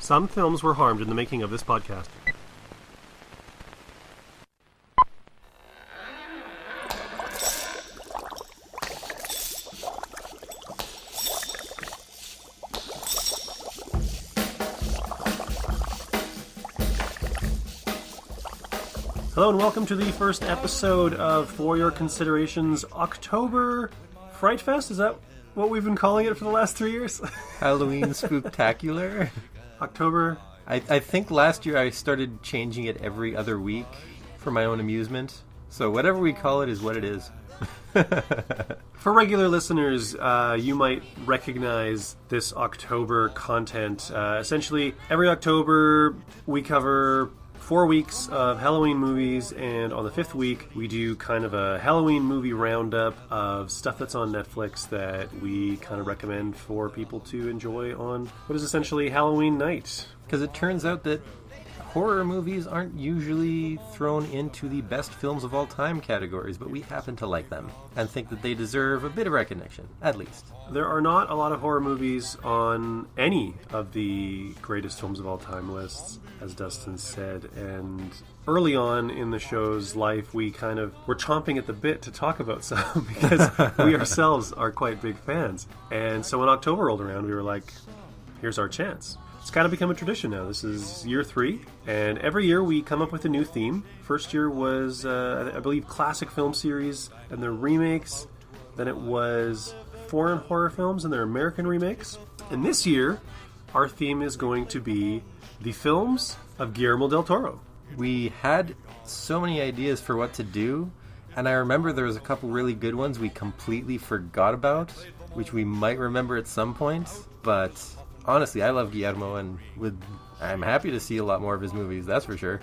Some films were harmed in the making of this podcast. Hello and welcome to the first episode of For Your Consideration's October Fright Fest. Is that what we've been calling it for the last 3 years? Halloween Spooktacular. October. I think last year I started changing it every other week for my own amusement. So whatever we call it is what it is. For regular listeners, you might recognize this October content. Essentially, every October we cover 4 weeks of Halloween movies, and on the 5th week we do kind of a Halloween movie roundup of stuff that's on Netflix that we kind of recommend for people to enjoy on what is essentially Halloween night. Because it turns out that horror movies aren't usually thrown into the best films of all time categories, but we happen to like them and think that they deserve a bit of recognition, at least. There are not a lot of horror movies on any of the greatest films of all time lists, as Dustin said, and early on in the show's life we kind of were chomping at the bit to talk about some because we ourselves are quite big fans. And so when October rolled around we were like, here's our chance. It's kind of become a tradition now. This is year 3, and every year we come up with a new theme. First year was, I believe, classic film series and their remakes. Then it was foreign horror films and their American remakes. And this year, our theme is going to be the films of Guillermo del Toro. We had so many ideas for what to do, and I remember there was a couple really good ones we completely forgot about, which we might remember at some point, but honestly, I love Guillermo, and I'm happy to see a lot more of his movies, that's for sure.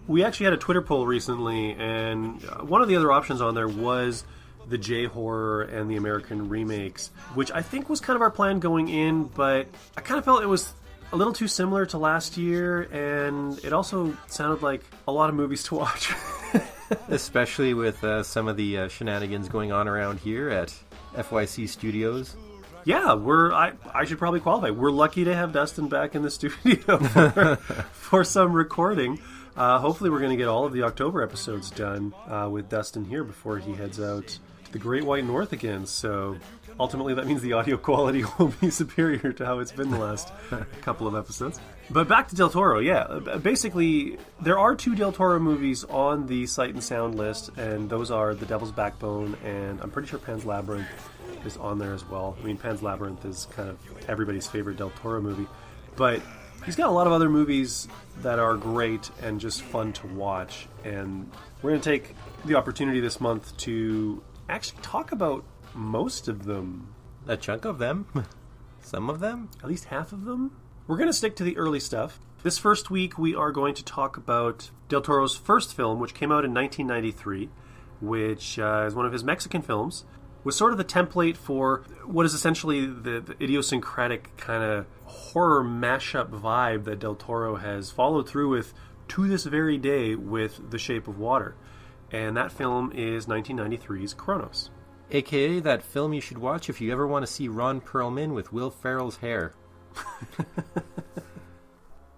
We actually had a Twitter poll recently, and one of the other options on there was the J-horror and the American remakes, which I think was kind of our plan going in, but I kind of felt it was a little too similar to last year, and it also sounded like a lot of movies to watch. Especially with some of the shenanigans going on around here at FYC Studios. Yeah, I should probably qualify. We're lucky to have Dustin back in the studio for some recording. Hopefully we're going to get all of the October episodes done with Dustin here before he heads out to the Great White North again. So ultimately that means the audio quality will be superior to how it's been the last couple of episodes. But back to Del Toro, yeah. Basically, there are 2 Del Toro movies on the Sight and Sound list, and those are The Devil's Backbone and I'm pretty sure Pan's Labyrinth is on there as well. I mean, Pan's Labyrinth is kind of everybody's favorite Del Toro movie, but he's got a lot of other movies that are great and just fun to watch, and we're going to take the opportunity this month to actually talk about most of them. A chunk of them. Some of them. At least half of them. We're going to stick to the early stuff. This first week we are going to talk about Del Toro's first film, which came out in 1993, which is one of his Mexican films. Was sort of the template for what is essentially the idiosyncratic kind of horror mashup vibe that Del Toro has followed through with to this very day with The Shape of Water. And that film is 1993's Cronos. AKA that film you should watch if you ever want to see Ron Perlman with Will Ferrell's hair.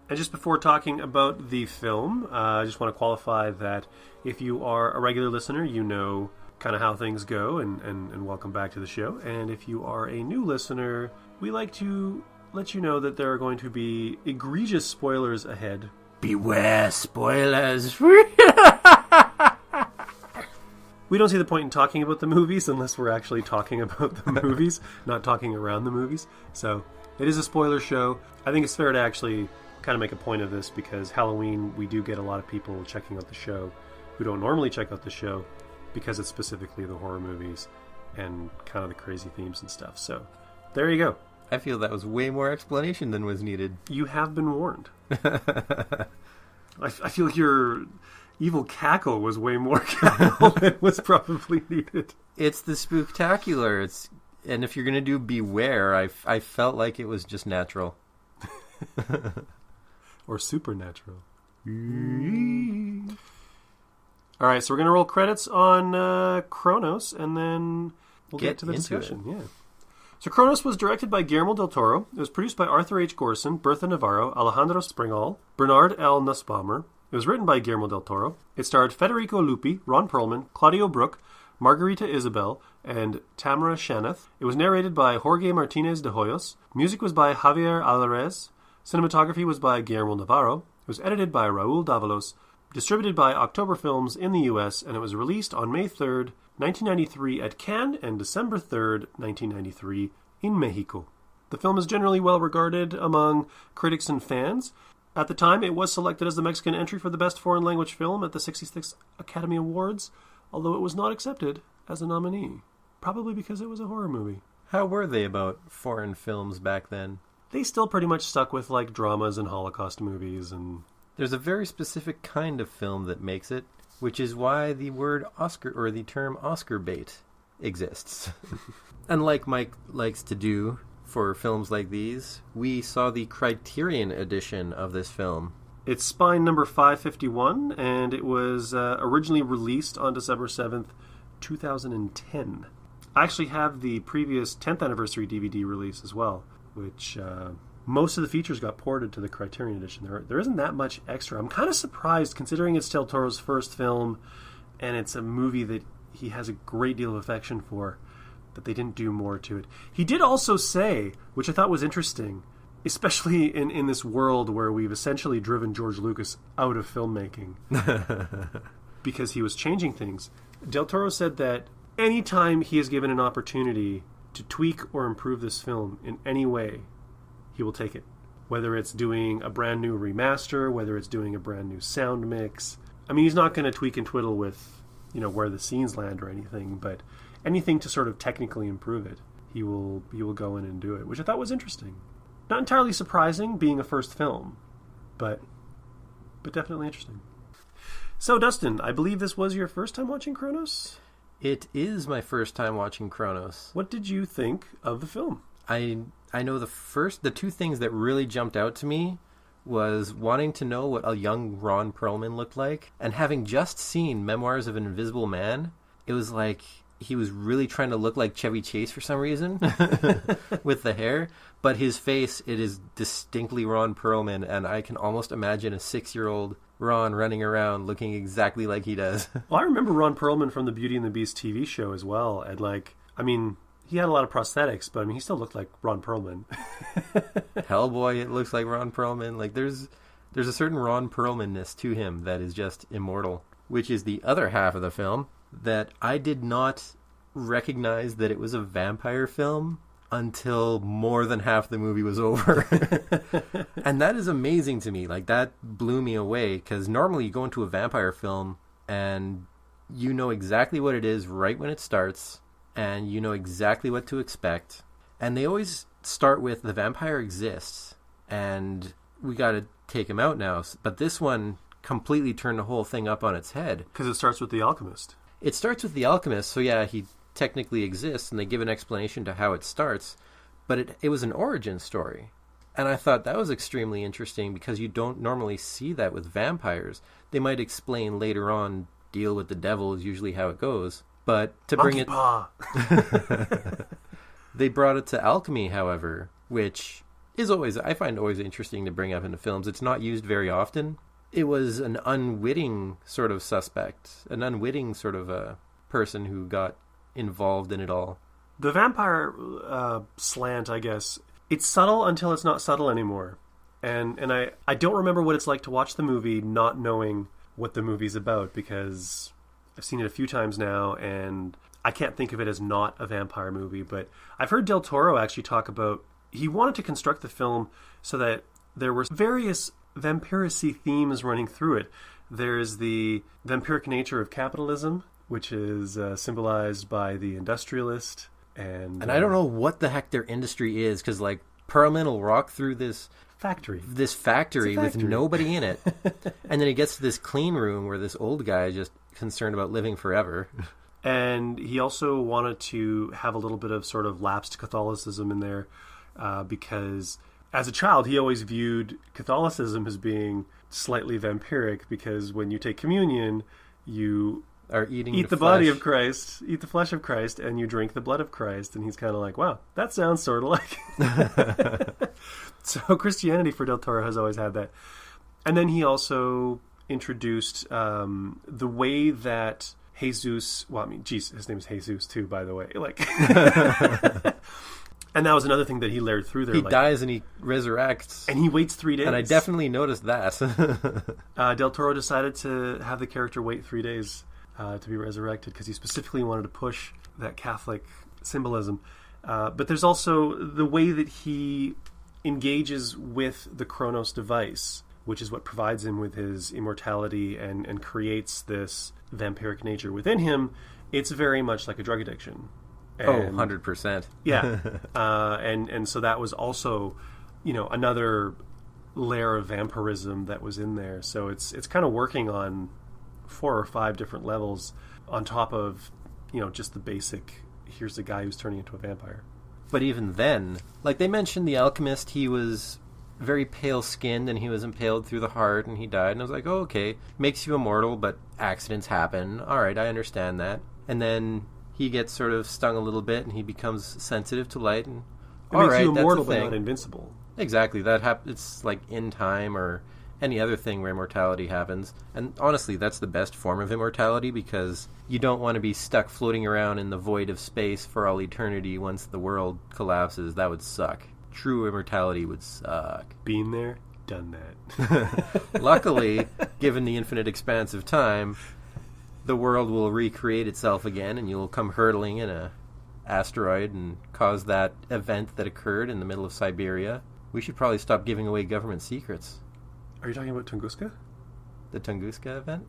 And just before talking about the film, I just want to qualify that if you are a regular listener, you know kind of how things go, and welcome back to the show. And if you are a new listener, we like to let you know that there are going to be egregious spoilers ahead. Beware spoilers! We don't see the point in talking about the movies unless we're actually talking about the movies, not talking around the movies. So it is a spoiler show. I think it's fair to actually kind of make a point of this because Halloween, we do get a lot of people checking out the show who don't normally check out the show because it's specifically the horror movies and kind of the crazy themes and stuff. So there you go. I feel that was way more explanation than was needed. You have been warned. I feel your evil cackle was way more cackle than was probably needed. It's the Spooktacular. And if you're going to do Beware, I felt like it was just natural. Or supernatural. All right, so we're going to roll credits on Cronos, and then we'll get to the discussion. Yeah. So Cronos was directed by Guillermo del Toro. It was produced by Arthur H. Gorson, Bertha Navarro, Alejandro Springall, Bernard L. Nussbaumer. It was written by Guillermo del Toro. It starred Federico Lupi, Ron Perlman, Claudio Brook, Margarita Isabel, and Tamara Shanath. It was narrated by Jorge Martinez de Hoyos. Music was by Javier Alvarez. Cinematography was by Guillermo Navarro. It was edited by Raul Davalos. Distributed by October Films in the U.S., and it was released on May 3rd, 1993 at Cannes and December 3rd, 1993 in Mexico. The film is generally well regarded among critics and fans. At the time, it was selected as the Mexican entry for the Best Foreign Language Film at the 66th Academy Awards, although it was not accepted as a nominee, probably because it was a horror movie. How were they about foreign films back then? They still pretty much stuck with like dramas and Holocaust movies, and there's a very specific kind of film that makes it, which is why the word Oscar or the term Oscar bait exists. And like Mike likes to do for films like these, we saw the Criterion Edition of this film. It's spine number 551, and it was originally released on December 7th, 2010. I actually have the previous 10th anniversary DVD release as well, which most of the features got ported to the Criterion Edition. There isn't that much extra. I'm kind of surprised, considering it's Del Toro's first film, and it's a movie that he has a great deal of affection for, that they didn't do more to it. He did also say, which I thought was interesting, especially in this world where we've essentially driven George Lucas out of filmmaking because he was changing things. Del Toro said that anytime he is given an opportunity to tweak or improve this film in any way, he will take it. Whether it's doing a brand new remaster, whether it's doing a brand new sound mix. I mean, he's not going to tweak and twiddle with, where the scenes land or anything, but anything to sort of technically improve it, he will go in and do it, which I thought was interesting. Not entirely surprising, being a first film, but definitely interesting. So, Dustin, I believe this was your first time watching Cronos? It is my first time watching Cronos. What did you think of the film? I know the two things that really jumped out to me was wanting to know what a young Ron Perlman looked like, and having just seen Memoirs of an Invisible Man, it was like he was really trying to look like Chevy Chase for some reason with the hair, but his face, it is distinctly Ron Perlman, and I can almost imagine a 6-year-old Ron running around looking exactly like he does. Well, I remember Ron Perlman from the Beauty and the Beast TV show as well, and he had a lot of prosthetics, but he still looked like Ron Perlman. Hellboy, it looks like Ron Perlman. Like there's a certain Ron Perlman-ness to him that is just immortal, which is the other half of the film that I did not recognize that it was a vampire film until more than half the movie was over. And that is amazing to me. Like, that blew me away, because normally you go into a vampire film and you know exactly what it is right when it starts, and you know exactly what to expect. And they always start with, the vampire exists, and we got to take him out now. But this one completely turned the whole thing up on its head. Because it starts with the Alchemist. It starts with the Alchemist, so yeah, he technically exists, and they give an explanation to how it starts, but it was an origin story. And I thought that was extremely interesting, because you don't normally see that with vampires. They might explain later on, deal with the devil is usually how it goes, but to bring it... They brought it to alchemy, however, which is always, I find always interesting to bring up into films. It's not used very often. It was an unwitting sort of suspect, an unwitting sort of a person who got involved in it all. The vampire slant, I guess, it's subtle until it's not subtle anymore. And I don't remember what it's like to watch the movie not knowing what the movie's about, because I've seen it a few times now, and I can't think of it as not a vampire movie. But I've heard Del Toro actually talk about, he wanted to construct the film so that there were various vampiracy themes running through it. There's the vampiric nature of capitalism, which is symbolized by the industrialist. And I don't know what the heck their industry is, because like Perlman will walk through this factory with nobody in it, and then he gets to this clean room where this old guy is just concerned about living forever. And he also wanted to have a little bit of sort of lapsed Catholicism in there, because as a child he always viewed Catholicism as being slightly vampiric, because when you take communion, you Or eating eat the body of Christ, eat the flesh of Christ, and you drink the blood of Christ. And he's kind of like, wow, that sounds sort of like... So Christianity for Del Toro has always had that. And then he also introduced the way that Jesus... Well, I mean, geez, his name is Jesus too, by the way. Like... And that was another thing that he layered through there. He dies and he resurrects. And he waits 3 days. And I definitely noticed that. Del Toro decided to have the character wait 3 days to be resurrected because he specifically wanted to push that Catholic symbolism. But there's also the way that he engages with the Cronos device, which is what provides him with his immortality and creates this vampiric nature within him. It's very much like a drug addiction. And, 100%. Yeah. And so that was also, another layer of vampirism that was in there. So it's kind of working on 4 or 5 different levels on top of, just the basic, here's a guy who's turning into a vampire. But even then, like they mentioned the Alchemist, he was very pale-skinned and he was impaled through the heart and he died. And I was like, oh, okay, makes you immortal, but accidents happen. All right, I understand that. And then he gets sort of stung a little bit and he becomes sensitive to light. And it makes you immortal, but not invincible. Exactly. It's like in time or any other thing where immortality happens. And honestly, that's the best form of immortality because you don't want to be stuck floating around in the void of space for all eternity once the world collapses. That would suck. True immortality would suck. Been there, done that. Luckily, given the infinite expanse of time, the world will recreate itself again and you'll come hurtling in a asteroid and cause that event that occurred in the middle of Siberia. We should probably stop giving away government secrets. Are you talking about Tunguska? The Tunguska event?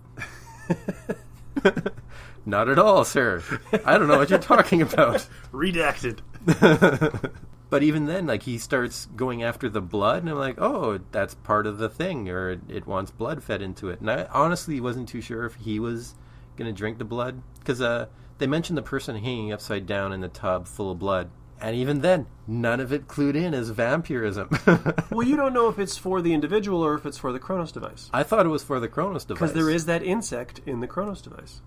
Not at all, sir. I don't know what you're talking about. Redacted. But even then, like, he starts going after the blood, and I'm like, oh, that's part of the thing, or it wants blood fed into it. And I honestly wasn't too sure if he was going to drink the blood, because they mentioned the person hanging upside down in the tub full of blood. And even then, none of it clued in as vampirism. Well, you don't know if it's for the individual or if it's for the Cronos device. I thought it was for the Cronos device. Because there is that insect in the Cronos device.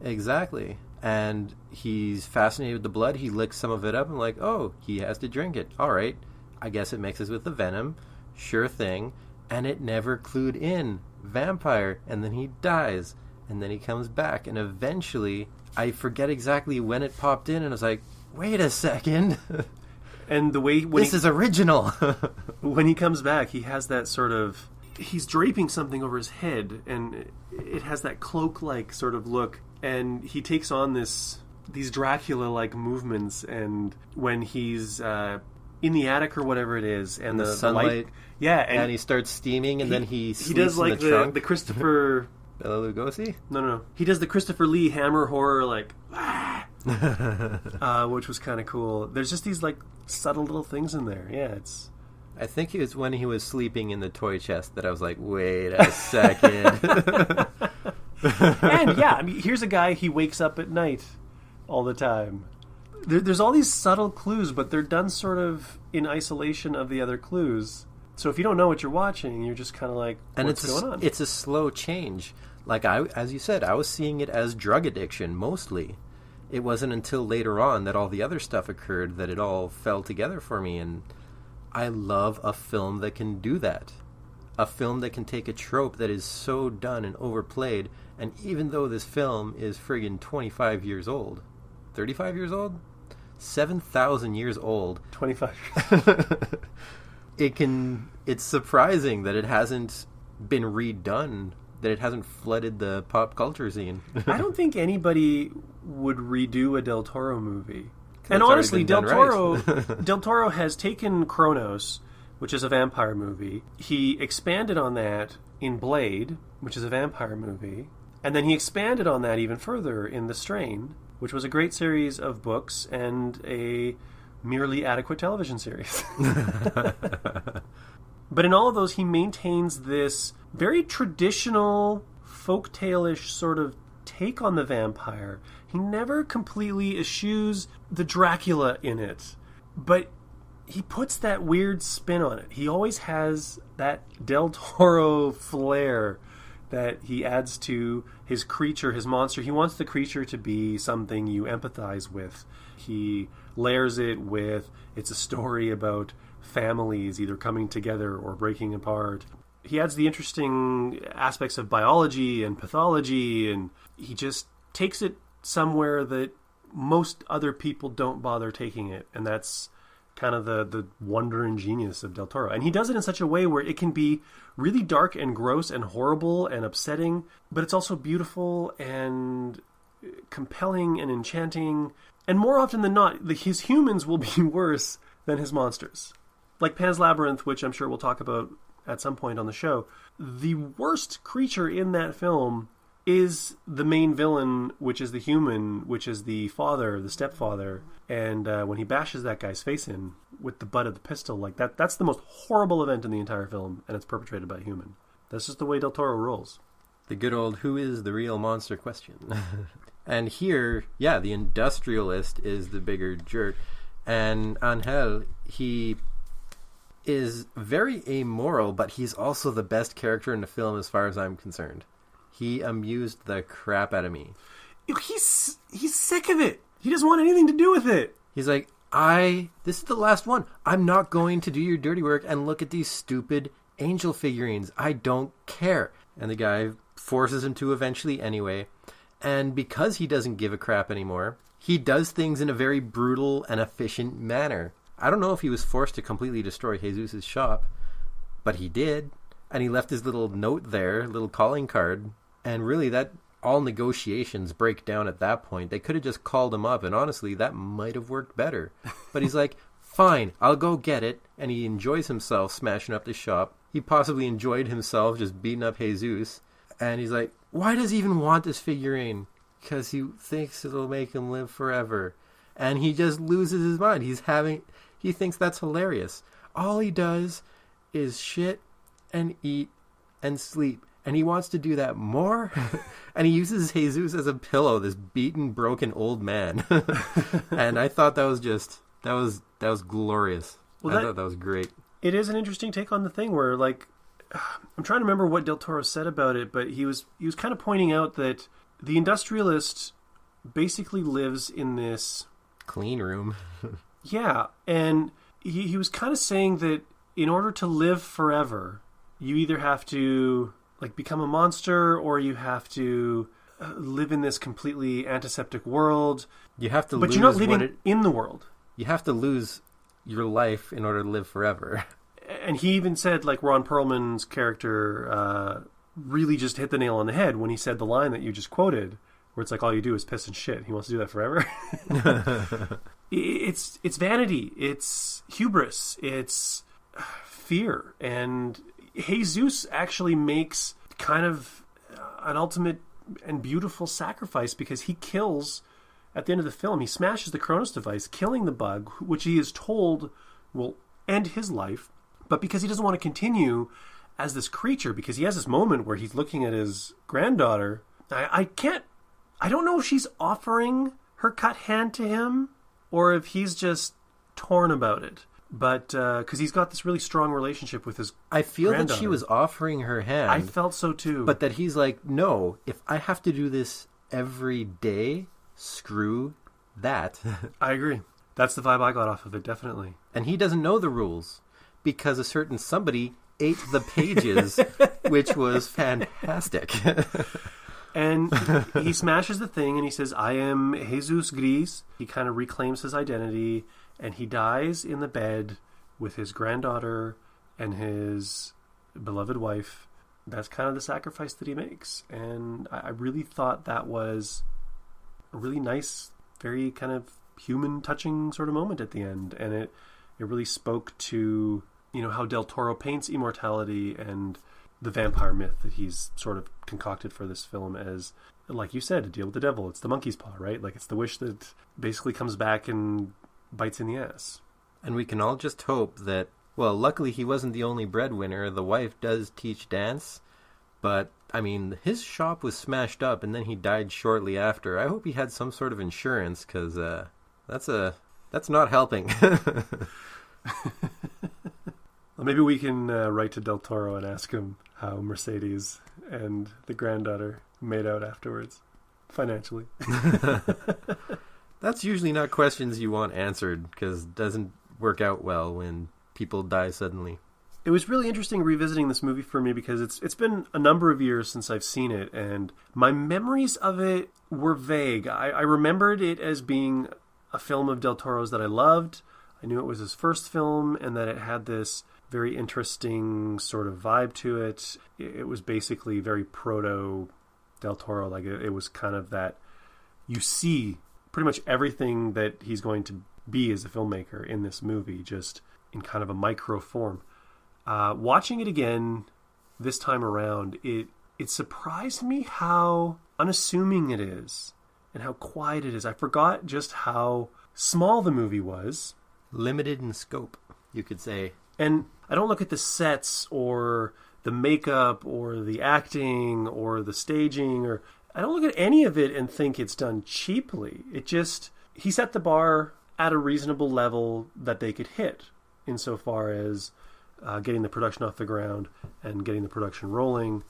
Exactly. And he's fascinated with the blood. He licks some of it up and like, oh, he has to drink it. All right. I guess it mixes with the venom. Sure thing. And it never clued in. Vampire. And then he dies. And then he comes back. And eventually, I forget exactly when it popped in. And I was like, wait a second. And the way... This is original. When he comes back, he has that sort of... He's draping something over his head. And it has that cloak-like sort of look. And he takes on these Dracula-like movements, and when he's in the attic or whatever it is, and the sunlight, light, yeah, and he starts steaming, and then he does like in the trunk. the Christopher Bela Lugosi. No, he does the Christopher Lee Hammer horror, like, which was kind of cool. There's just these like subtle little things in there. Yeah, it's. I think it was when he was sleeping in the toy chest that I was like, wait a second. And yeah, I mean, here's a guy, he wakes up at night all the time. There's all these subtle clues, but they're done sort of in isolation of the other clues. So if you don't know what you're watching, you're just kind of like, what's going on? It's a slow change. Like, as you said, I was seeing it as drug addiction, mostly. It wasn't until later on that all the other stuff occurred that it all fell together for me. And I love a film that can do that. A film that can take a trope that is so done and overplayed. And even though this film is friggin' 25 years old, 35 years old? 7,000 years old. 25 It's surprising that it hasn't been redone, that it hasn't flooded the pop culture scene. I don't think anybody would redo a Del Toro movie. And honestly, Del Toro has taken Cronos, which is a vampire movie. He expanded on that in Blade, which is a vampire movie. And then he expanded on that even further in The Strain, which was a great series of books and a merely adequate television series. But in all of those, he maintains this very traditional, folktale-ish sort of take on the vampire. He never completely eschews the Dracula in it, but he puts that weird spin on it. He always has that Del Toro flair that he adds to his creature, his monster. He wants the creature to be something you empathize with. He layers it with, it's a story about families either coming together or breaking apart. He adds the interesting aspects of biology and pathology, and he just takes it somewhere that most other people don't bother taking it. And that's kind of the wonder and genius of Del Toro. And he does it in such a way where it can be really dark and gross and horrible and upsetting, but it's also beautiful and compelling and enchanting. And more often than not, his humans will be worse than his monsters. Like Pan's Labyrinth, which I'm sure we'll talk about at some point on the show. The worst creature in that film is the main villain, which is the human, which is the father, the stepfather. And when he bashes that guy's face in with the butt of the pistol, like that's the most horrible event in the entire film, and it's perpetrated by a human. That's just the way Del Toro rolls. The good old who is the real monster question. And here, yeah, the industrialist is the bigger jerk. And Angel, he is very amoral, but he's also the best character in the film as far as I'm concerned. He amused the crap out of me. He's sick of it. He doesn't want anything to do with it. He's like, this is the last one. I'm not going to do your dirty work and look at these stupid angel figurines. I don't care. And the guy forces him to eventually anyway. And because he doesn't give a crap anymore, he does things in a very brutal and efficient manner. I don't know if he was forced to completely destroy Jesus' shop, but he did. And he left his little note there, little calling card. And really, that all negotiations break down at that point. They could have just called him up, and honestly, that might have worked better. But he's like, fine, I'll go get it. And he enjoys himself smashing up the shop. He possibly enjoyed himself just beating up Jesus. And he's like, why does he even want this figurine? Because he thinks it'll make him live forever. And he just loses his mind. He thinks that's hilarious. All he does is shit and eat and sleep. And he wants to do that more. And he uses Jesus as a pillow, this beaten, broken old man. And I thought that was glorious. Well, I thought that was great. It is an interesting take on the thing where, like, I'm trying to remember what Del Toro said about it, but he was kind of pointing out that the industrialist basically lives in this clean room. Yeah, and he was kind of saying that in order to live forever, you either have to become a monster, or you have to live in this completely antiseptic world. You have to, but you're not living in the world. You have to lose your life in order to live forever. And he even said, Ron Perlman's character really just hit the nail on the head when he said the line that you just quoted, where it's like all you do is piss and shit. He wants to do that forever. It's vanity. It's hubris. It's fear. And Jesus actually makes kind of an ultimate and beautiful sacrifice, because he kills, at the end of the film, he smashes the Cronos device, killing the bug, which he is told will end his life. But because he doesn't want to continue as this creature, because he has this moment where he's looking at his granddaughter, I don't know if she's offering her cut hand to him or if he's just torn about it. But because he's got this really strong relationship with his I feel granddaughter. That she was offering her hand. I felt so too. But that he's like, no, if I have to do this every day, screw that. I agree. That's the vibe I got off of it, definitely. And he doesn't know the rules, because a certain somebody ate the pages, which was fantastic. And he smashes the thing and he says, I am Jesus Gris. He kind of reclaims his identity, and he dies in the bed with his granddaughter and his beloved wife. That's kind of the sacrifice that he makes. And I really thought that was a really nice, very kind of human touching sort of moment at the end. And it really spoke to, how Del Toro paints immortality and the vampire myth that he's sort of concocted for this film as, like you said, to deal with the devil. It's the monkey's paw, right? It's the wish that basically comes back and bites in the ass. And we can all just hope that, well, luckily he wasn't the only breadwinner. The wife does teach dance, but, his shop was smashed up and then he died shortly after. I hope he had some sort of insurance, because that's not helping. Well, maybe we can write to Del Toro and ask him how Mercedes and the granddaughter made out afterwards, financially. That's usually not questions you want answered, because it doesn't work out well when people die suddenly. It was really interesting revisiting this movie for me because it's been a number of years since I've seen it, and my memories of it were vague. I remembered it as being a film of Del Toro's that I loved. I knew it was his first film and that it had this very interesting sort of vibe to it. It was basically very proto Del Toro. Like it was kind of that you see pretty much everything that he's going to be as a filmmaker in this movie, just in kind of a micro form. Watching it again this time around, it surprised me how unassuming it is and how quiet it is. I forgot just how small the movie was. Limited in scope, you could say. And I don't look at the sets or the makeup or the acting or the staging, or I don't look at any of it and think it's done cheaply. It just, he set the bar at a reasonable level that they could hit insofar as getting the production off the ground and getting the production rolling.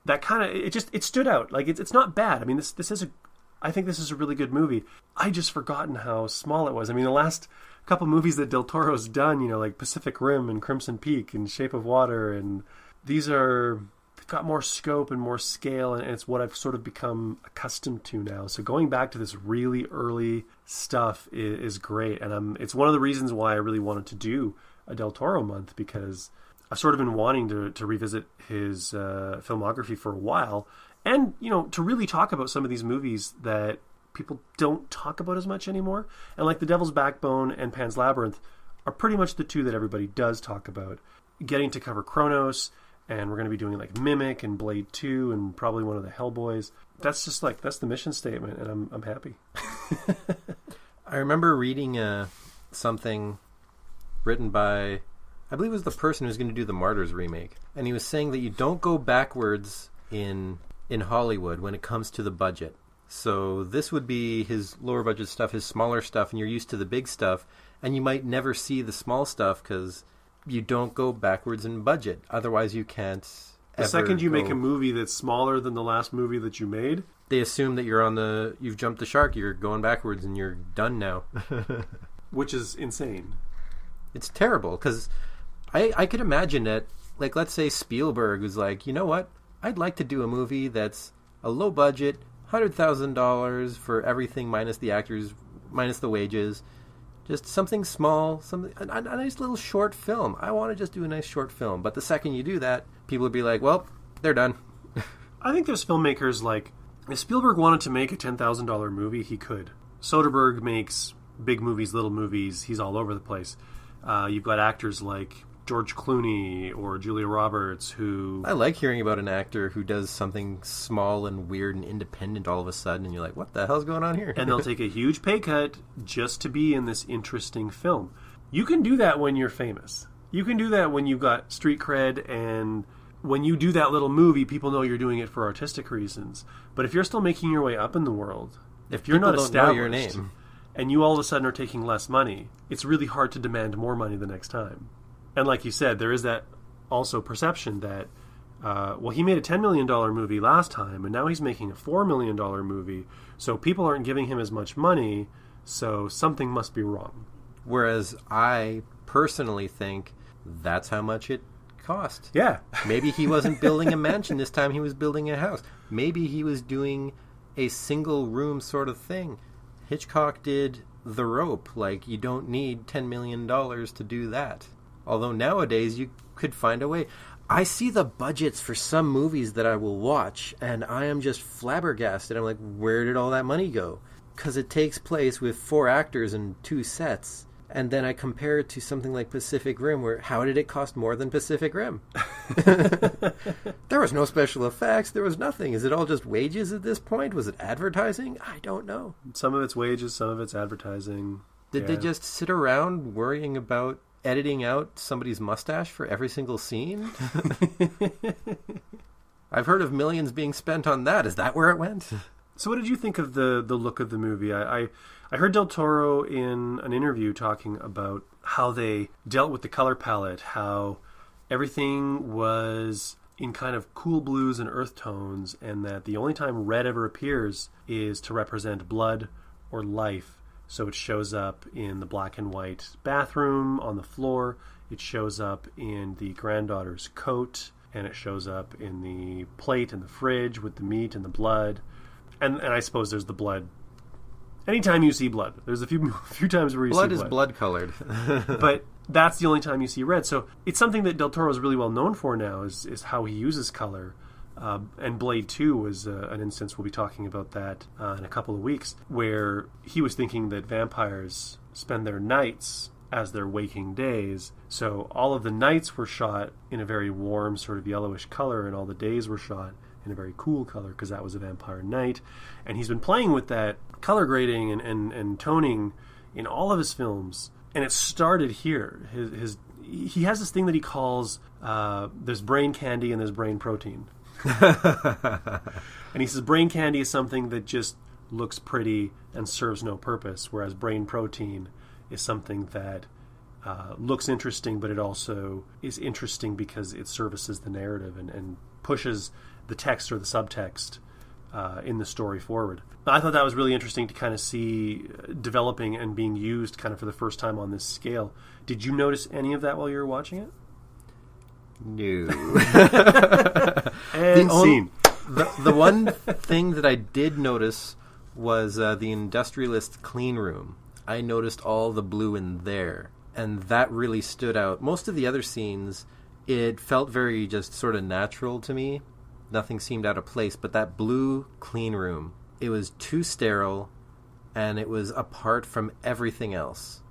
That kind of, it stood out. Like it's not bad. I mean, I think this is a really good movie. I just forgotten how small it was. I mean, the last couple movies that Del Toro's done, like Pacific Rim and Crimson Peak and Shape of Water, and they've got more scope and more scale, and it's what I've sort of become accustomed to now. So going back to this really early stuff is great, and it's one of the reasons why I really wanted to do a Del Toro month, because I've sort of been wanting to revisit his filmography for a while, and to really talk about some of these movies that people don't talk about as much anymore. And like The Devil's Backbone and Pan's Labyrinth are pretty much the two that everybody does talk about. Getting to cover Cronos, and we're going to be doing like Mimic and Blade 2 and probably one of the Hellboys. That's just that's the mission statement, and I'm happy. I remember reading something written by, I believe it was the person who's going to do the Martyrs remake, and he was saying that you don't go backwards in Hollywood when it comes to the budget. So this would be his lower budget stuff, his smaller stuff, and you're used to the big stuff, and you might never see the small stuff because you don't go backwards in budget. Otherwise you can't The second you make a movie that's smaller than the last movie that you made, they assume that you've jumped the shark, you're going backwards and you're done now. Which is insane. It's terrible, because I could imagine that, like, let's say Spielberg was like, you know what? I'd like to do a movie that's a low budget, $100,000 for everything minus the actors, minus the wages. Just something small, a nice little short film. I want to just do a nice short film. But the second you do that, people would be like, well, they're done. I think there's filmmakers like, if Spielberg wanted to make a $10,000 movie, he could. Soderbergh makes big movies, little movies. He's all over the place. You've got actors like George Clooney or Julia Roberts who... I like hearing about an actor who does something small and weird and independent all of a sudden, and you're like, what the hell's going on here? And they'll take a huge pay cut just to be in this interesting film. You can do that when you're famous. You can do that when you've got street cred, and when you do that little movie, people know you're doing it for artistic reasons. But if you're still making your way up in the world, if you're not established, know your name, and you all of a sudden are taking less money, it's really hard to demand more money the next time. And like you said, there is that also perception that, he made a $10 million movie last time, and now he's making a $4 million movie, so people aren't giving him as much money, so something must be wrong. Whereas I personally think that's how much it cost. Yeah. Maybe he wasn't building a mansion this time, he was building a house. Maybe he was doing a single room sort of thing. Hitchcock did The Rope. Like, you don't need $10 million to do that. Although nowadays you could find a way. I see the budgets for some movies that I will watch, and I am just flabbergasted. I'm like, where did all that money go? Because it takes place with 4 actors and 2 sets. And then I compare it to something like Pacific Rim, where how did it cost more than Pacific Rim? There was no special effects. There was nothing. Is it all just wages at this point? Was it advertising? I don't know. Some of it's wages, some of it's advertising. Did they just sit around worrying about editing out somebody's mustache for every single scene? I've heard of millions being spent on that. Is that where it went? So what did you think of the look of the movie? I heard Del Toro in an interview talking about how they dealt with the color palette, how everything was in kind of cool blues and earth tones, and that the only time red ever appears is to represent blood or life. So it shows up in the black and white bathroom on the floor, it shows up in the granddaughter's coat, and it shows up in the plate in the fridge with the meat and the blood. And I suppose there's the blood. Anytime you see blood, there's a few times where you blood see blood. Blood is blood-colored. But that's the only time you see red. So it's something that Del Toro is really well known for now, is how he uses color. And Blade 2 was an instance, we'll be talking about that in a couple of weeks, where he was thinking that vampires spend their nights as their waking days. So all of the nights were shot in a very warm, sort of yellowish color, and all the days were shot in a very cool color, because that was a vampire night. And he's been playing with that color grading and toning in all of his films. And it started here. He has this thing that he calls there's brain candy and there's brain protein. And he says brain candy is something that just looks pretty and serves no purpose, whereas brain protein is something that looks interesting, but it also is interesting because it services the narrative and pushes the text or the subtext in the story forward. I thought that was really interesting to kind of see developing and being used kind of for the first time on this scale. Did you notice any of that while you were watching it? No. And scene. The one thing that I did notice was the industrialist clean room. I noticed all the blue in there, and that really stood out. Most of the other scenes, it felt very just sort of natural to me. Nothing seemed out of place, but that blue clean room, it was too sterile, and it was apart from everything else,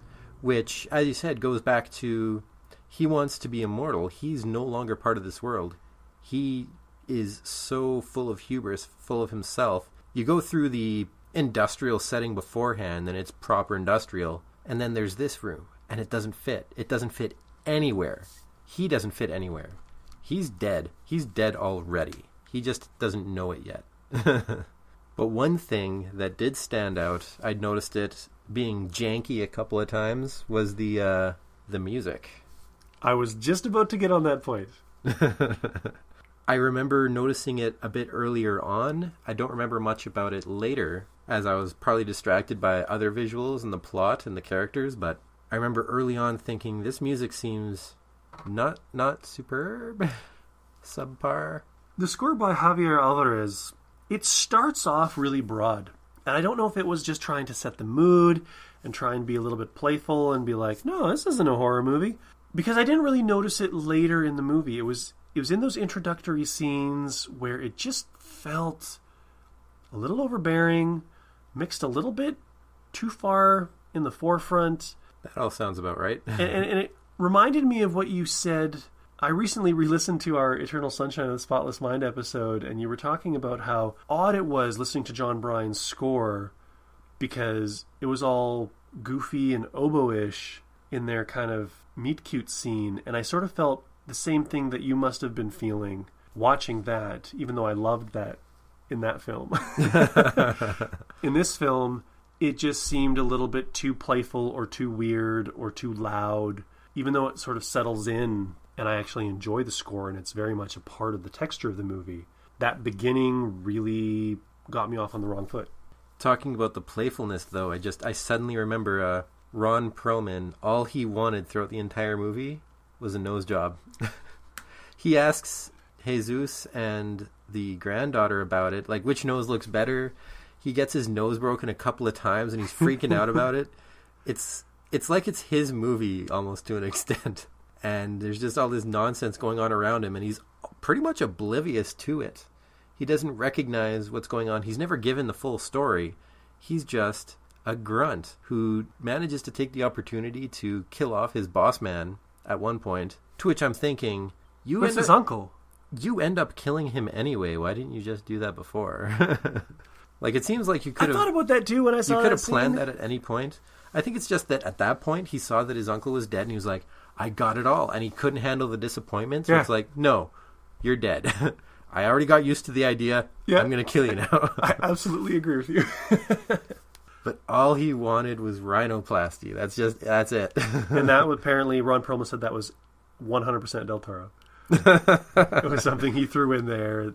which, as you said, goes back to he wants to be immortal. He's no longer part of this world. He is so full of hubris, full of himself. You go through the industrial setting beforehand, and it's proper industrial, and then there's this room, and it doesn't fit. It doesn't fit anywhere. He doesn't fit anywhere. He's dead. He's dead already. He just doesn't know it yet. But one thing that did stand out, I'd noticed it being janky a couple of times, was the music. I was just about to get on that point. I remember noticing it a bit earlier on. I don't remember much about it later, as I was probably distracted by other visuals and the plot and the characters, but I remember early on thinking, this music seems not superb, subpar. The score by Javier Alvarez, it starts off really broad. And I don't know if it was just trying to set the mood and try and be a little bit playful and be like, no, this isn't a horror movie. Because I didn't really notice it later in the movie. It was in those introductory scenes where it just felt a little overbearing, mixed a little bit too far in the forefront. That all sounds about right. and it reminded me of what you said. I recently re-listened to our Eternal Sunshine of the Spotless Mind episode, and you were talking about how odd it was listening to John Bryan's score because it was all goofy and oboe-ish in their kind of meet-cute scene, and I sort of felt the same thing that you must have been feeling watching that, even though I loved that in that film. In this film, it just seemed a little bit too playful or too weird or too loud, even though it sort of settles in and I actually enjoy the score and it's very much a part of the texture of the movie. That beginning really got me off on the wrong foot. Talking about the playfulness, though, I suddenly remember Ron Perlman, all he wanted throughout the entire movie was a nose job. He asks Jesus and the granddaughter about it, like which nose looks better. He gets his nose broken a couple of times and he's freaking out about it. It's like it's his movie almost to an extent. And there's just all this nonsense going on around him and he's pretty much oblivious to it. He doesn't recognize what's going on. He's never given the full story. He's just a grunt who manages to take the opportunity to kill off his boss man at one point, to which I'm thinking, What's his uncle? You end up killing him anyway. Why didn't you just do that before? Like, it seems like you could have... I thought about that too when I saw You could have planned that at any point. I think it's just that at that point, he saw that his uncle was dead and he was like, I got it all. And he couldn't handle the disappointment. So it's like, no, you're dead. I already got used to the idea. Yeah. I'm going to kill you now. I absolutely agree with you. But all he wanted was rhinoplasty. That's it. And that apparently, Ron Perlman said that was 100% Del Toro. It was something he threw in there.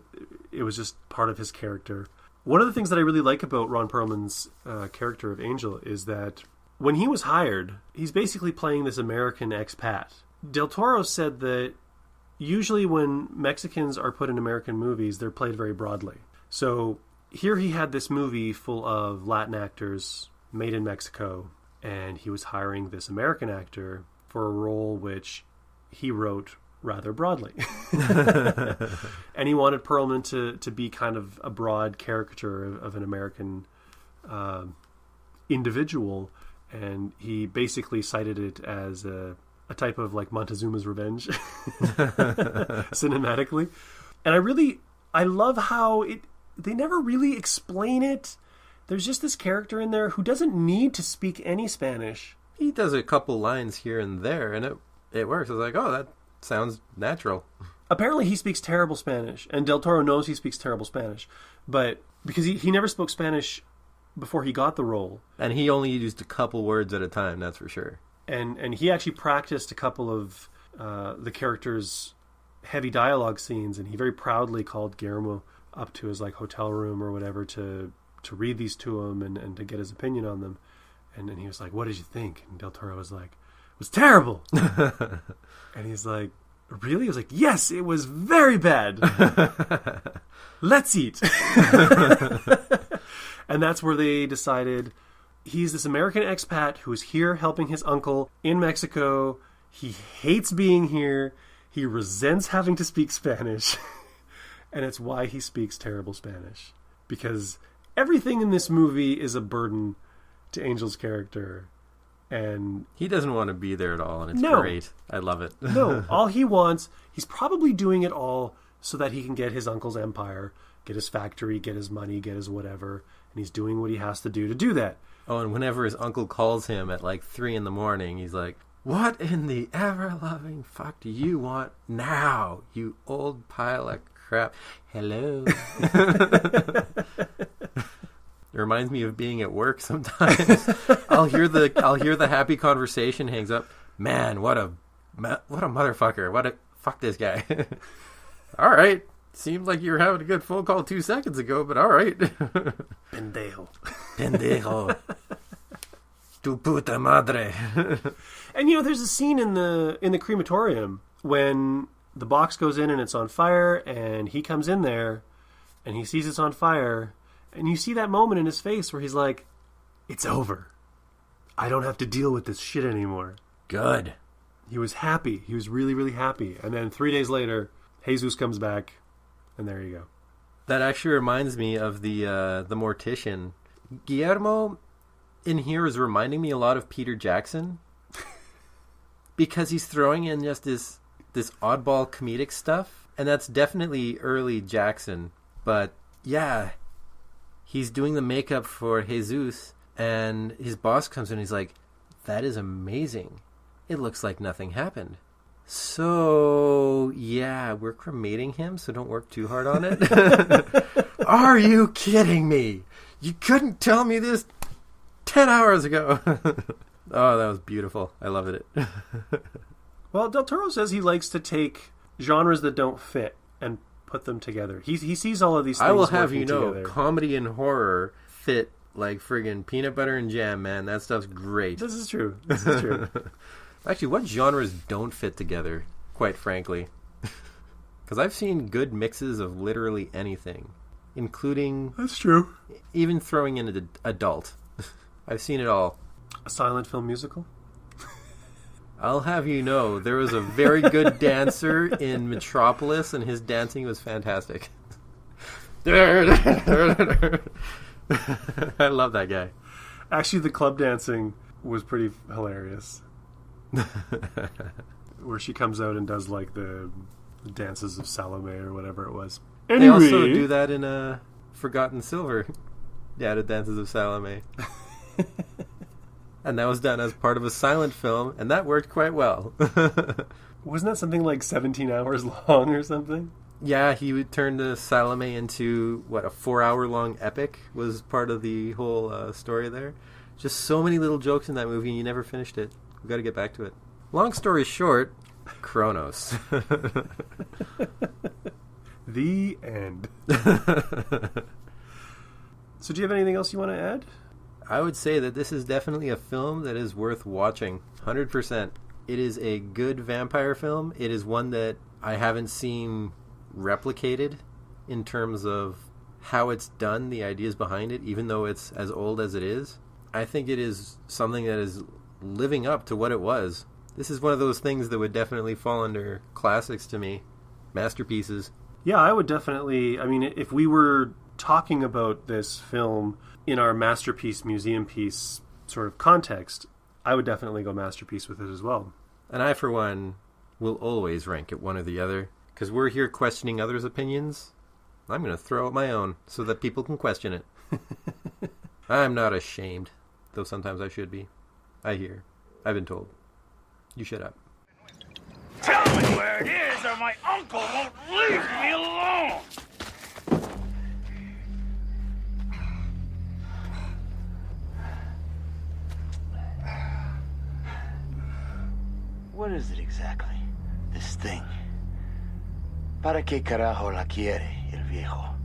It was just part of his character. One of the things that I really like about Ron Perlman's character of Angel is that when he was hired, he's basically playing this American expat. Del Toro said that usually when Mexicans are put in American movies, they're played very broadly. So here he had this movie full of Latin actors made in Mexico, and he was hiring this American actor for a role which he wrote rather broadly. And he wanted Perlman to be kind of a broad caricature of an American individual, and he basically cited it as a type of like Montezuma's Revenge cinematically. And I love how they never really explain it. There's just this character in there who doesn't need to speak any Spanish. He does a couple lines here and there, and it works. I was like, oh, that sounds natural. Apparently he speaks terrible Spanish, and Del Toro knows he speaks terrible Spanish, but because he never spoke Spanish before he got the role. And he only used a couple words at a time, that's for sure. And he actually practiced a couple of the characters' heavy dialogue scenes, and he very proudly called Guillermo up to his like hotel room or whatever to read these to him and to get his opinion on them. And then he was like, "What did you think?" And Del Toro was like, "It was terrible." And he's like, "Really?" He was like, "Yes, it was very bad. Let's eat." And that's where they decided he's this American expat who is here helping his uncle in Mexico. He hates being here. He resents having to speak Spanish. And it's why he speaks terrible Spanish. Because everything in this movie is a burden to Angel's character. And he doesn't want to be there at all, and it's great. I love it. No, all he wants, he's probably doing it all so that he can get his uncle's empire, get his factory, get his money, get his whatever. And he's doing what he has to do that. Oh, and whenever his uncle calls him at like 3 a.m, he's like, "What in the ever-loving fuck do you want now, you old pile of crap? Hello." It reminds me of being at work sometimes. I'll hear the happy conversation, hangs up. "Man, what a motherfucker. Fuck this guy." All right. Seemed like you were having a good phone call 2 seconds ago, but all right. Pendejo. Tu puta madre. And there's a scene in the crematorium when the box goes in and it's on fire, and he comes in there and he sees it's on fire, and you see that moment in his face where he's like, "It's over. I don't have to deal with this shit anymore." Good. He was happy. He was really, really happy. And then 3 days later, Jesus comes back, and there you go. That actually reminds me of the Mortician. Guillermo in here is reminding me a lot of Peter Jackson. Because he's throwing in just this oddball comedic stuff. And that's definitely early Jackson. But yeah, he's doing the makeup for Jesus, and his boss comes in and he's like, "That is amazing. It looks like nothing happened. So, yeah, we're cremating him, so don't work too hard on it." Are you kidding me? You couldn't tell me this 10 hours ago. Oh, that was beautiful. I loved it. Well, Del Toro says he likes to take genres that don't fit and put them together. He sees all of these things. I will have you know, together. Comedy and horror fit like friggin' peanut butter and jam, man. That stuff's great. This is true. Actually, what genres don't fit together, quite frankly? Because I've seen good mixes of literally anything, including... That's true. Even throwing in an adult. I've seen it all. A silent film musical? I'll have you know, there was a very good dancer in Metropolis, and his dancing was fantastic. I love that guy. Actually, the club dancing was pretty hilarious. Where she comes out and does like the dances of Salome or whatever it was. Anyway. They also do that in Forgotten Silver. Yeah, the dances of Salome. And that was done as part of a silent film, and that worked quite well. Wasn't that something like 17 hours long or something? Yeah, he would turn the Salome into, a 4-hour-long epic was part of the whole story there. Just so many little jokes in that movie, and you never finished it. We've got to get back to it. Long story short, Cronos. The end. So do you have anything else you want to add? I would say that this is definitely a film that is worth watching. 100%. It is a good vampire film. It is one that I haven't seen replicated in terms of how it's done, the ideas behind it, even though it's as old as it is. I think it is something that is living up to what it was. This is one of those things that would definitely fall under classics to me. Masterpieces. Yeah, I would definitely... I mean, if we were talking about this film in our masterpiece, museum piece sort of context, I would definitely go masterpiece with it as well. And I, for one, will always rank it one or the other. Because we're here questioning others' opinions. I'm going to throw out my own so that people can question it. I'm not ashamed, though sometimes I should be. I've been told. You shut up. Tell me where it is or my uncle won't leave me alone! What is it exactly? This thing? ¿Para qué carajo la quiere el viejo?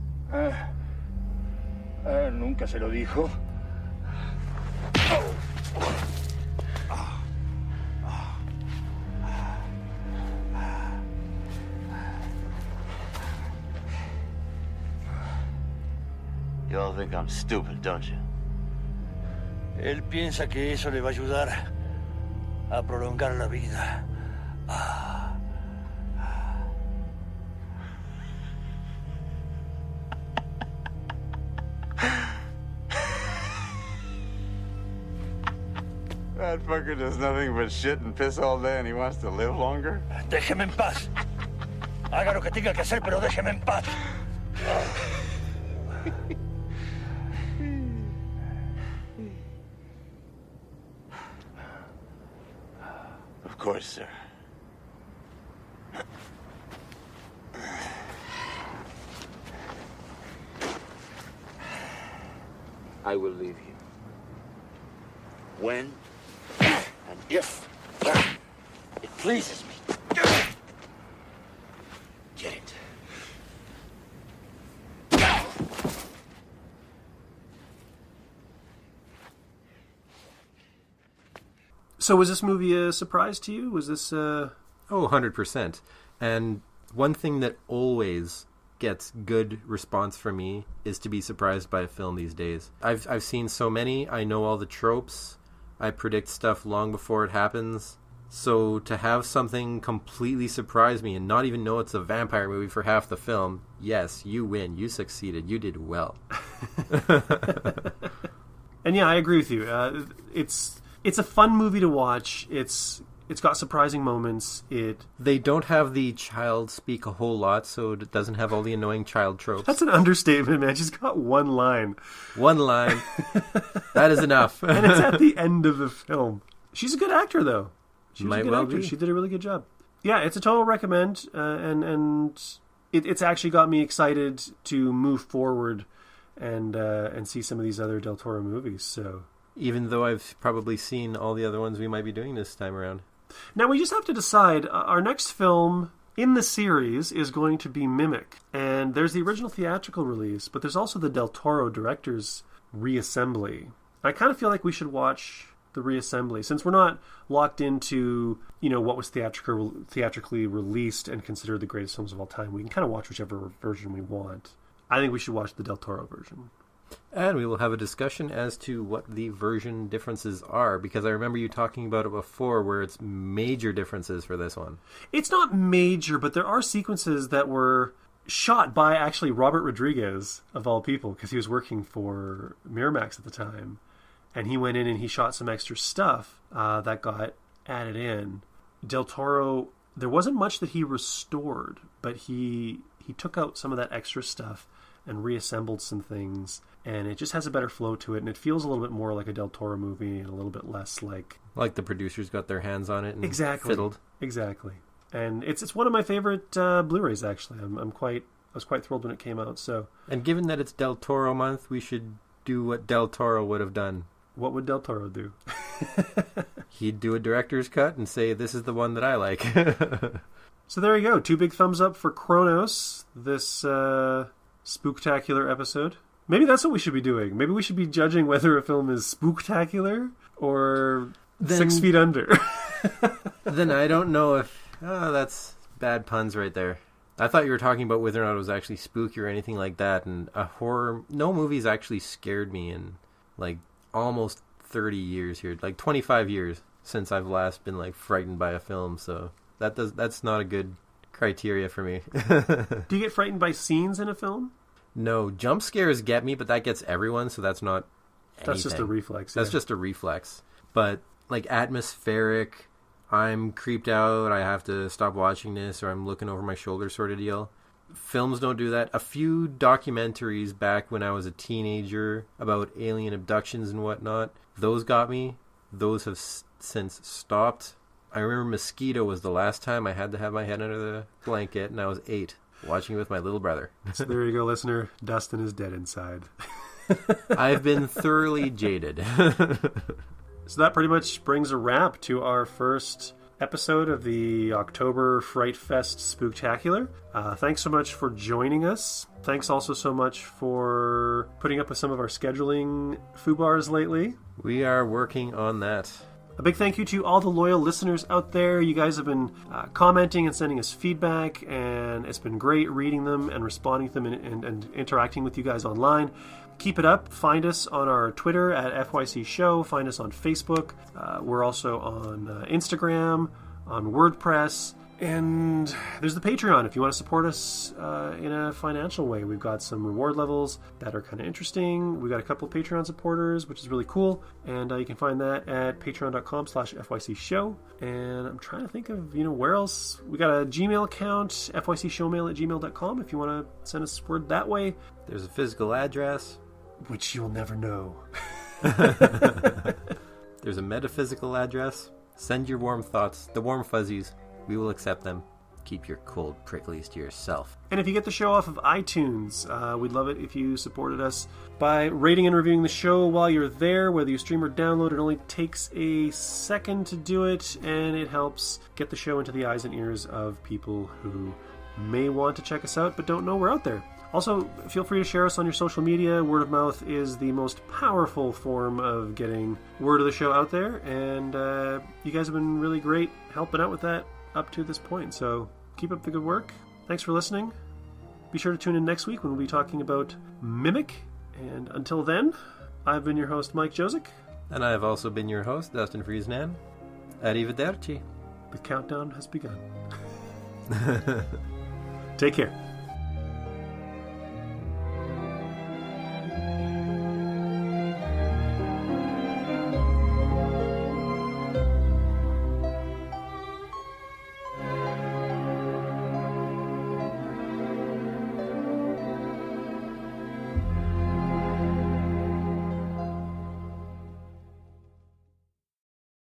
Nunca se lo dijo. You all think I'm stupid, don't you? Él piensa que eso le va a ayudar a prolongar la vida. That fucker does nothing but shit and piss all day and he wants to live longer? Déjeme en paz. Haga lo que tenga que hacer, pero déjeme en paz. Of course, sir. I will leave you. When and if it pleases me. Get it. So was this movie a surprise to you? Was this... Oh, 100%. And one thing that always gets good response from me is to be surprised by a film these days. I've seen so many. I know all the tropes. I predict stuff long before it happens. So to have something completely surprise me and not even know it's a vampire movie for half the film, yes, you win. You succeeded. You did well. And yeah, I agree with you. It's a fun movie to watch. It's got surprising moments. They don't have the child speak a whole lot, so it doesn't have all the annoying child tropes. That's an understatement, man. She's got one line. One line. That is enough. And it's at the end of the film. She's a good actor, though. She was Might a good well actor. be. She did a really good job. Yeah, it's a total recommend, and it's actually got me excited to move forward and see some of these other Del Toro movies. So, even though I've probably seen all the other ones we might be doing this time around. now we just have to decide. Our next film in the series is going to be Mimic, and there's the original theatrical release, but there's also the Del Toro director's reassembly. I kind of feel like we should watch the reassembly, since we're not locked into, what was theatrically released and considered the greatest films of all time. We can kind of watch whichever version we want. I think we should watch the Del Toro version. And we will have a discussion as to what the version differences are, because I remember you talking about it before where it's major differences for this one. It's not major, but there are sequences that were shot by actually Robert Rodriguez, of all people, because he was working for Miramax at the time. And he went in and he shot some extra stuff that got added in. Del Toro, there wasn't much that he restored, but he took out some of that extra stuff and reassembled some things. And it just has a better flow to it. And it feels a little bit more like a Del Toro movie and a little bit less like... Like the producers got their hands on it and fiddled. Exactly. And it's one of my favorite Blu-rays, actually. I was quite thrilled when it came out. So, and given that it's Del Toro month, we should do what Del Toro would have done. What would Del Toro do? He'd do a director's cut and say, this is the one that I like. So there you go. 2 big thumbs up for Cronos, this spooktacular episode. Maybe that's what we should be doing. Maybe we should be judging whether a film is spooktacular or 6 feet under. Then I don't know if... Oh, that's bad puns right there. I thought you were talking about whether or not it was actually spooky or anything like that. And a horror... No movie's actually scared me in, like, almost 30 years here. Like, 25 years since I've last been, like, frightened by a film. So that's not a good criteria for me. Do you get frightened by scenes in a film? No. Jump scares get me, but that gets everyone, so that's not anything. That's just a reflex. That's just a reflex. But, like, atmospheric... I'm creeped out, I have to stop watching this, or I'm looking over my shoulder sort of deal. Films don't do that. A few documentaries back when I was a teenager about alien abductions and whatnot, those got me. Those have since stopped. I remember Mosquito was the last time I had to have my head under the blanket, and I was 8, watching it with my little brother. So there you go, listener. Dustin is dead inside. I've been thoroughly jaded. So that pretty much brings a wrap to our first episode of the October Fright Fest Spooktacular. Thanks so much for joining us. Thanks also so much for putting up with some of our scheduling foobars lately. We are working on that. A big thank you to all the loyal listeners out there. You guys have been commenting and sending us feedback, and it's been great reading them and responding to them and interacting with you guys online. Keep it up. Find us on our Twitter at FYC Show. Find us on Facebook. We're also on Instagram, on WordPress. And there's the Patreon if you want to support us in a financial way. We've got some reward levels that are kind of interesting. We've got a couple of Patreon supporters, which is really cool. And you can find that at patreon.com/FYC Show. And I'm trying to think of, where else. We got a Gmail account, fycshowmail@gmail.com, if you want to send us word that way. There's a physical address, which you'll never know. There's a metaphysical address. Send your warm thoughts, the warm fuzzies. We will accept them. Keep your cold pricklies to yourself. And if you get the show off of iTunes, we'd love it if you supported us by rating and reviewing the show while you're there, whether you stream or download. It only takes a second to do it, and it helps get the show into the eyes and ears of people who may want to check us out but don't know we're out there. Also, feel free to share us on your social media. Word of mouth is the most powerful form of getting word of the show out there, and you guys have been really great helping out with that up to this point. So keep up the good work. Thanks for listening. Be sure to tune in next week when we'll be talking about Mimic. And until then, I've been your host, Mike Josic. And I have also been your host, Dustin Friesnan. Arrivederci. The countdown has begun. Take care.